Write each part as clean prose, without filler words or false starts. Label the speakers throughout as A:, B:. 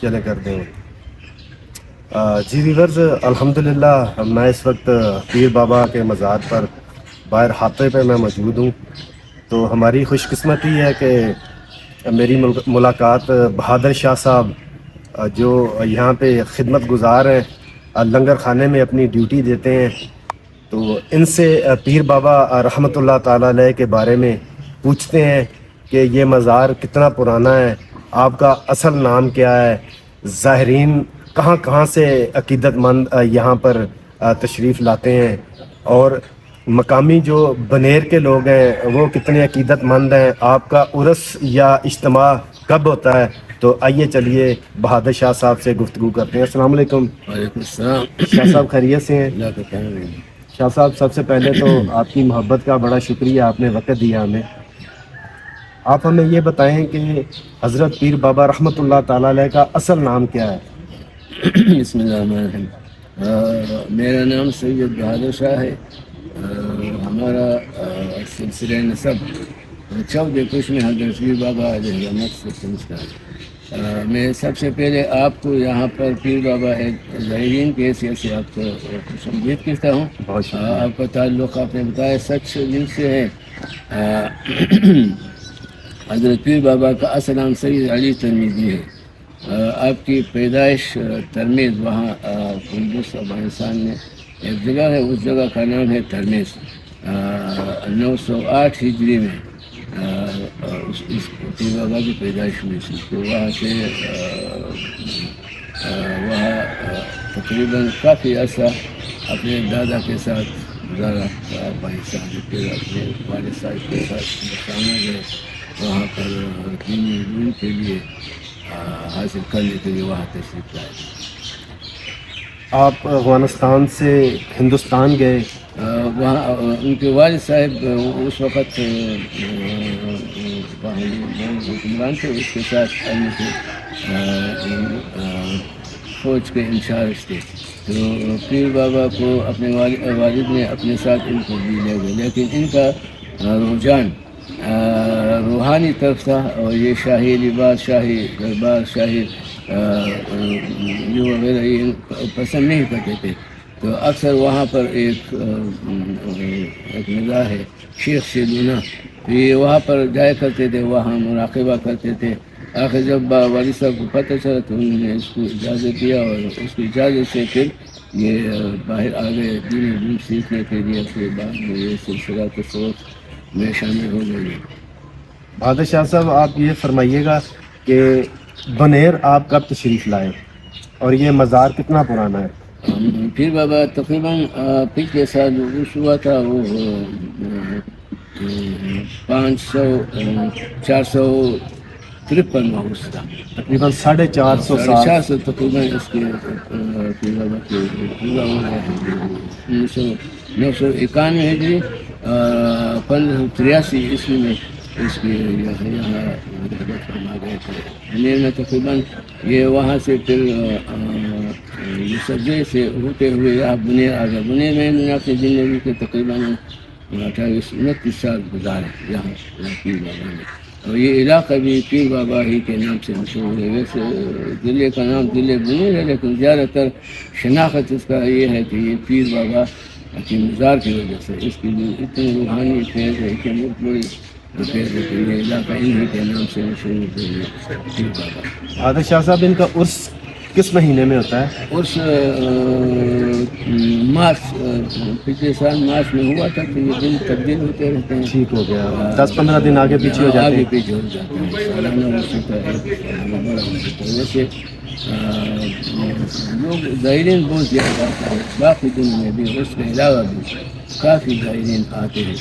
A: چلے کر دیں. جی ویورز، الحمدللہ میں اس وقت پیر بابا کے مزار پر باہر ہاتھے پہ میں موجود ہوں. تو ہماری خوش قسمتی ہے کہ میری ملاقات بہادر شاہ صاحب جو یہاں پہ خدمت گزار ہیں، لنگر خانے میں اپنی ڈیوٹی دیتے ہیں، تو ان سے پیر بابا رحمۃ اللہ تعالیٰ علیہ کے بارے میں پوچھتے ہیں کہ یہ مزار کتنا پرانا ہے، آپ کا اصل نام کیا ہے، زائرین کہاں کہاں سے عقیدت مند یہاں پر تشریف لاتے ہیں، اور مقامی جو بنیر کے لوگ ہیں وہ کتنے عقیدت مند ہیں، آپ کا عرس یا اجتماع کب ہوتا ہے. تو آئیے چلیے بہادر شاہ صاحب سے گفتگو کرتے ہیں. السلام علیکم.
B: وعلیکم السلام.
A: شاہ صاحب خیریت سے ہیں؟
B: اللہ کا کرم ہے.
A: شاہ صاحب سب سے پہلے تو آپ کی محبت کا بڑا شکریہ، آپ نے وقت دیا ہمیں. آپ ہمیں یہ بتائیں کہ حضرت پیر بابا رحمۃ اللہ تعالیٰ علیہ کا اصل نام کیا ہے؟
B: بسم اللہ الرحمن الرحیم. میرا نام سید بہادر شاہ ہے. ہمارا سلسلہ نسب 14 کش میں حضرت پیر بابا علیہ رحمت سے پہنچتا ہے. میں سب سے پہلے آپ کو یہاں پر پیر بابا ایک زائرین کی حیثیت سے آپ کو خوش آمدید کہتا ہوں.
A: بہت شکریہ.
B: آپ کا تعلق آپ نے بتایا سچ دل سے ہے. حضرت پیر بابا کا اصل نام سید علی ترمیزی ہے. آپ کی پیدائش ترمیز وہاں قندوز افغانستان میں ایک جگہ ہے، اس جگہ کا نام ہے ترمیز. 908 ہجری میں اس پیر بابا کی پیدائش ہوئی تھی. تو وہاں سے وہاں تقریباً کافی عرصہ اپنے دادا کے ساتھ گزارا. افغانستان پھر اپنے والد صاحب کے ساتھ ہندوستان میں گئے، وہاں پر دینی علوم کے لیے حاصل کرنے کے لیے وہاں تشریف لائے.
A: آپ افغانستان سے ہندوستان گئے.
B: وہاں ان کے والد صاحب اس وقت حکمران تھے، اس کے ساتھ ان کے فوج کے انچارج تھے. تو پیر بابا کو اپنے والد نے اپنے ساتھ ان کو بھی لے گئے، لیکن ان کا رجحان روحانی طرف تھا، اور یہ شاہی لباس، شاہی دربار، شاہی یہ وغیرہ یہ پسند نہیں کرتے تھے. تو اکثر وہاں پر ایک نگاہ ہے شیخ سے لونا، تو یہ وہاں پر جایا کرتے تھے، وہاں مراقبہ کرتے تھے. آخر جب والد صاحب کو پتہ چلا تو انہوں نے اس کو اجازت دیا، اور اس کی اجازت سے پھر یہ باہر آ گئے دین علوم سیکھنے کے لیے. پھر بعد میں یہ سلسلہ تصوف میں شامل ہو گئے.
A: بہادر شاہ صاحب، آپ یہ فرمائیے گا کہ بنیر آپ کب تشریف لائے اور یہ مزار کتنا پرانا ہے؟
B: پیر بابا تقریباً پچھلے سال عرس ہوا تھا، وہ 453 میں عرس تھا.
A: تقریباً 450 سال.
B: 450 تقریباً اس کے پیر بابا کے پورا ہو گیا ہے. 991 ہجری 1583 عیسوی میں اس کی یہاں حضرت فرما گئے تھے. بنیر میں تقریباً یہ وہاں سے پھر سجے سے ہوتے ہوئے یہاں بنیر آ گئے. بنیر میں انہوں نے اپنی زندگی کے تقریباً 28-29 سال گزارے یہاں پیر بابا نے. اور یہ علاقہ بھی پیر بابا ہی کے نام سے مشہور ہے. ویسے ضلع کا نام ضلع بنیر ہے، لیکن زیادہ تر شناخت اس کا یہ ہے کہ یہ پیر بابا کی مزار کی وجہ سے اس کی اتنی روحانی فیض ہے، اتنی بڑی فیض ہے کہ یہ علاقہ انہی کے نام سے مشہور ہے پیر بابا.
A: بہادر شاہ صاحب، ان کا عرس کس مہینے میں ہوتا ہے؟
B: عرس مارچ، پچھلے سال مارچ میں ہوا تھا. کہ یہ دن تبدیل ہوتے رہتے ہیں.
A: ٹھیک ہو گیا، 10-15 دن آگے پیچھے ہو جاتے
B: آگے
A: ہیں.
B: پیچھے ہو جاتے ہیں. سالانہ عرس ہوتا ہے، بڑا عرس ہوتا ہے. ویسے لوگ زائرین بہت زیادہ آتے ہیں. باقی دن میں بھی عرس کے علاوہ بھی کافی زائرین آتے ہیں.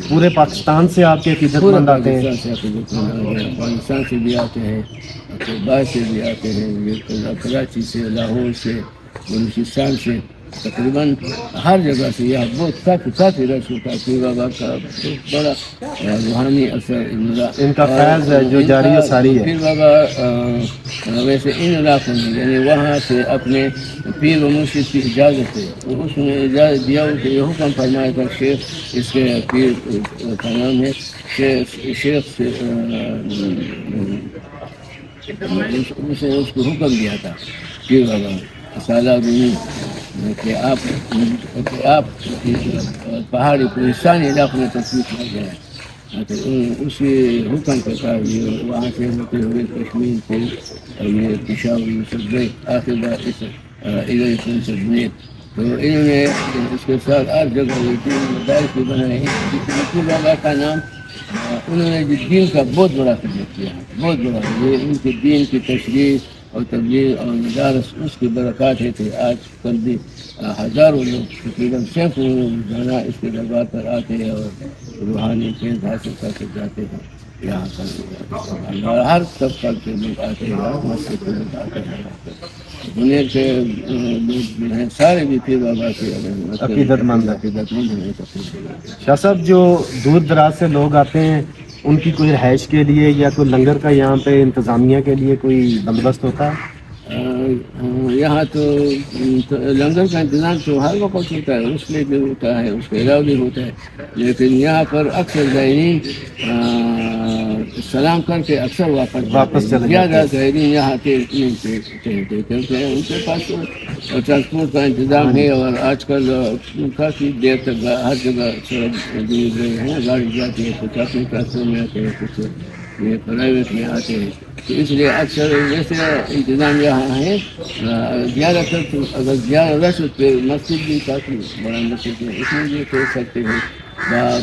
A: پورے پاکستان سے آپ کے عقیدت مند آتے ہیں؟
B: افغانستان سے بھی آتے ہیں، باہر سے بھی آتے ہیں. یہ کراچی سے، لاہور سے، بلوچستان سے، تقریباً ہر جگہ سے یہاں بہت کافی رش ہوتا ہے. پیر بابا کا بہت بڑا روحانی اثر
A: ان کا فیض ہے جو جاری و ساری ہے.
B: پیر بابا ویسے ان علاقوں میں یعنی وہاں سے اپنے پیر و مرشد کی اجازت ہے. اس نے اجازت دیا کہ یہ حکم فرمایا تھا. شیخ اس کے پیر کا نام ہے شیخ اسے اس کو حکم دیا تھا پیر بابا سالہ بنی کہ آپ پہاڑی کوہستانی علاقے میں تشریف لے گئے، تو اسی حکم کے ساتھ یہ وہاں سے ہوتے ہوئے کشمیر کو اور یہ پشاور میں سب گئے، آخر بار اس ادھر سے بنے، تو انہوں نے اس کے ساتھ 8 جگہ یہ 3 مدارس بھی بنائے ہیں، پیر بابا کا نام انہوں نے دین کا بہت بڑا خدمت کیا ہے، بہت بڑا، یہ ان کے دین کی تشریح اور تبلیغ اور مدارس اس کی برکات ہے کہ آج کل بھی ہزاروں لوگ تقریباً سینکڑوں روزانہ اس کے دربار پر آتے ہیں اور روحانی فیض حاصل کر کے جاتے ہیں یہاں پر، اور ہر طبقہ کے لوگ آتے ہیں، ہر مسجد کے لوگ آتے ہیں، دنیا کے لوگ جو ہیں سارے بھی پیر بابا کے
A: عقیدت مند ہیں۔
B: ہیں۔
A: شاہ صاحب جو دور دراز سے لوگ آتے ہیں ان کی کوئی رہائش کے لیے یا کوئی لنگر کا یہاں پہ انتظامیہ کے لیے کوئی بندوبست ہوتا ہے؟
B: یہاں تو لنگر کا انتظام تو ہر وقت ہوتا ہے، اس میں بھی ہوتا ہے، اس کے علاوہ بھی ہوتا ہے، لیکن یہاں پر اکثر زائرین سلام کر کے اکثر واپس
A: چلے
B: زیادہ
A: جاتے ہیں۔
B: زائرین یہاں کے کیونکہ ان کے پاس ٹرانسپورٹ کا انتظام ہے، اور آج کل کافی دیر تک ہر جگہ سڑک ہیں، گاڑی جاتی ہے، کچھ اپنے ٹرانسپورٹ میں آتے ہیں، کچھ یہ پرائیویٹ میں آتے ہیں، تو اس لیے اکثر ویسے انتظام یہاں ہے، زیادہ تر تو اگر زیادہ رش ہو تو مسجد بھی کافی بڑا مسجد ہے، اس میں بھی کہہ سکتے ہیں،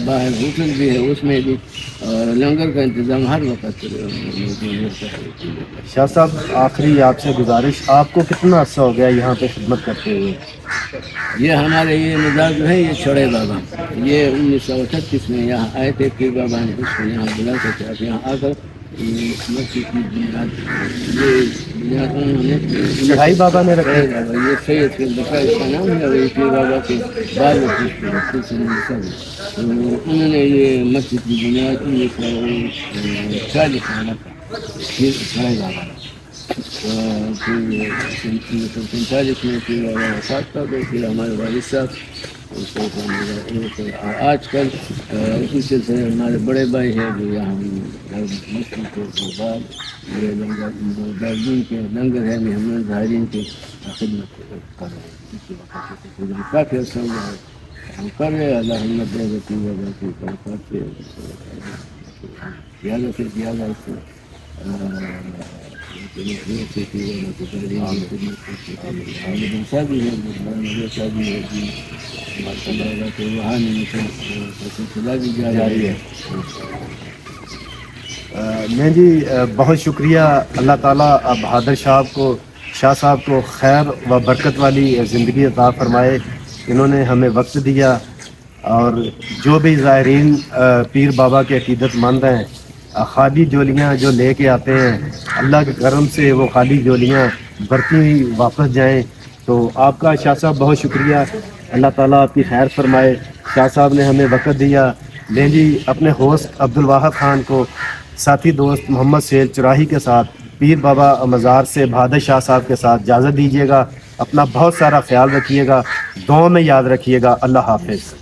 B: باہر ہوٹل بھی ہے اس میں بھی، اور لنگر کا انتظام ہر وقت
A: شاہ صاحب آخری آپ سے گزارش، آپ کو کتنا عرصہ ہو گیا یہاں پہ خدمت کرتے ہوئے؟
B: یہ ہمارے یہ مزار جو ہے یہ چھوڑے بابا، یہ 1938 میں یہاں آئے تھے، پیر بابا نے اس کو یہاں بلا کر کے آپ یہاں آ کر مسجد کی بنیاد، یہ بنیاد انہوں نے
A: چڑھائی بابا نے رکھے؟
B: یہ سید کے بکا اس کا نام ہے، اور یہ پیر بابا کے بعد انہوں نے یہ مسجد کی بنیاد 1940 میں رکھا، پھر چھوڑے بابا پھر 1947 میں پھر وفات کر گئے، پھر ہمارے والد صاحب اس کو آج کل اسی سلسلے سے ہمارے بڑے بھائی ہیں جو یہاں مسلم کے بعد یہ لنگر کے لنگر ہے محمد ظاہرین کی خدمت کر رہے ہیں، اسی وقت سے کافی عرصہ ہوا ہے ہم کر رہے ہیں، اللہ کی برکات سے زیادہ سے زیادہ اس کو جاری ہے۔
A: میں جی بہت شکریہ، اللہ تعالیٰ بہادر شاہ صاحب کو خیر و برکت والی زندگی عطا فرمائے، انہوں نے ہمیں وقت دیا، اور جو بھی زائرین پیر بابا کے عقیدت مند ہیں خالی جولیاں جو لے کے آتے ہیں، اللہ کے کرم سے وہ خالی جولیاں برتی ہوئی واپس جائیں۔ تو آپ کا شاہ صاحب بہت شکریہ، اللہ تعالیٰ آپ کی خیر فرمائے، شاہ صاحب نے ہمیں وقت دیا۔ لیں جی اپنے ہوسٹ عبدالواحد خان کو ساتھی دوست محمد سہیل چراہی کے ساتھ پیر بابا مزار سے بہادر شاہ صاحب کے ساتھ اجازت دیجیے گا، اپنا بہت سارا خیال رکھیے گا، دعاؤں میں یاد رکھیے گا، اللہ حافظ۔